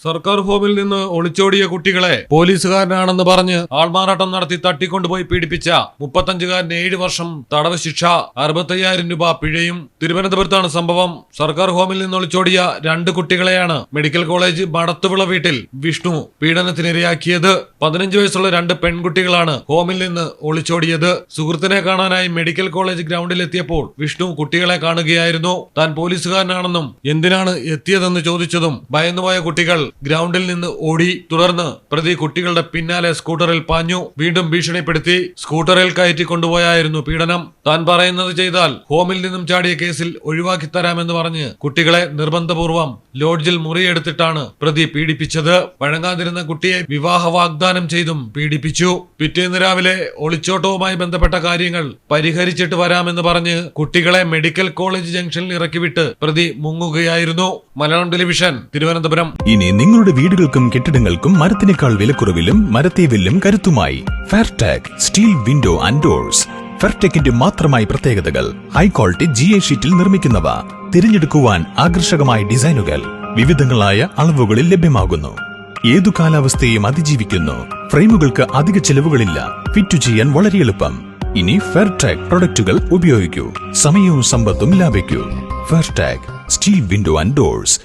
സർക്കാർ ഹോമിൽ നിന്ന് ഒളിച്ചോടിയ കുട്ടികളെ പോലീസുകാരനാണെന്ന് പറഞ്ഞ് ആൾമാറാട്ടം നടത്തി തട്ടിക്കൊണ്ടുപോയി പീഡിപ്പിച്ച 35-കാരന് 7 വർഷം തടവ് ശിക്ഷ, 65,000 രൂപ പിഴയും. തിരുവനന്തപുരത്താണ് സംഭവം. സർക്കാർ ഹോമിൽ നിന്ന് ഒളിച്ചോടിയ 2 കുട്ടികളെയാണ് മെഡിക്കൽ കോളേജ് മടത്തുവിള വീട്ടിൽ വിഷ്ണു പീഡനത്തിനിരയാക്കിയത്. 15 വയസ്സുള്ള 2 പെൺകുട്ടികളാണ് ഹോമിൽ നിന്ന് ഒളിച്ചോടിയത്. സുഹൃത്തിനെ കാണാനായി മെഡിക്കൽ കോളേജ് ഗ്രൗണ്ടിലെത്തിയപ്പോൾ വിഷ്ണു കുട്ടികളെ കാണുകയായിരുന്നു. താൻ പോലീസുകാരനാണെന്നും എന്തിനാണ് എത്തിയതെന്ന് ചോദിച്ചതും ഭയന്നുപോയ കുട്ടികൾ ഗ്രൗണ്ടിൽ നിന്ന് ഓടി. തുടർന്ന് പ്രതി കുട്ടികളുടെ പിന്നാലെ സ്കൂട്ടറിൽ പാഞ്ഞു. വീണ്ടും ഭീഷണിപ്പെടുത്തി. സ്കൂട്ടറിൽ കയറ്റി കൊണ്ടുപോയായിരുന്നു പീഡനം. താൻ പറയുന്നത് ചെയ്താൽ ഹോമിൽ നിന്നും ചാടിയ കേസിൽ ഒഴിവാക്കി തരാമെന്ന് പറഞ്ഞ് കുട്ടികളെ നിർബന്ധപൂർവം ലോഡ്ജിൽ മുറിയെടുത്തിട്ടാണ് പ്രതി പീഡിപ്പിച്ചത്. വഴങ്ങാതിരുന്ന കുട്ടിയെ വിവാഹ വാഗ്ദാനം ചെയ്തും പീഡിപ്പിച്ചു. പിറ്റേന്ന് രാവിലെ ഒളിച്ചോട്ടവുമായി ബന്ധപ്പെട്ട കാര്യങ്ങൾ പരിഹരിച്ചിട്ട് വരാമെന്ന് പറഞ്ഞ് കുട്ടികളെ മെഡിക്കൽ കോളേജ് ജംഗ്ഷനിൽ ഇറക്കിവിട്ട് പ്രതി മുങ്ങുകയായിരുന്നു. മലയാളം ടെലിവിഷൻ, തിരുവനന്തപുരം. ഇനി നിങ്ങളുടെ വീടുകൾക്കും കെട്ടിടങ്ങൾക്കും മരത്തിനേക്കാൾ വിലക്കുറവിലും മരത്തെ വെല്ലും കരുത്തുമായി ഫെയർടെക് സ്റ്റീൽ വിൻഡോ ആൻഡ് ഡോർസ്. ഫെയർടെക്കിന്റെ മാത്രമായി പ്രത്യേകതകൾ: ഹൈ ക്വാളിറ്റി GA ഷീറ്റിൽ നിർമ്മിക്കുന്നവ, തിരഞ്ഞെടുക്കുവാൻ ആകർഷകമായ ഡിസൈനുകൾ, വിവിധങ്ങളായ അളവുകളിൽ ലഭ്യമാകുന്നു. ഏതു കാലാവസ്ഥയും അതിജീവിക്കുന്നു. ഫ്രെയിമുകൾക്ക് അധിക ചെലവുകളില്ല. ഫിറ്റ് ചെയ്യാൻ വളരെ എളുപ്പം. ഇനി ഫെയർടെക് പ്രൊഡക്റ്റുകൾ ഉപയോഗിക്കൂ. സമയവും സമ്പത്തും ലാഭിക്കൂ. ഫെയർടെക് സ്റ്റീൽ വിൻഡോ ആൻഡ് ഡോർസ്.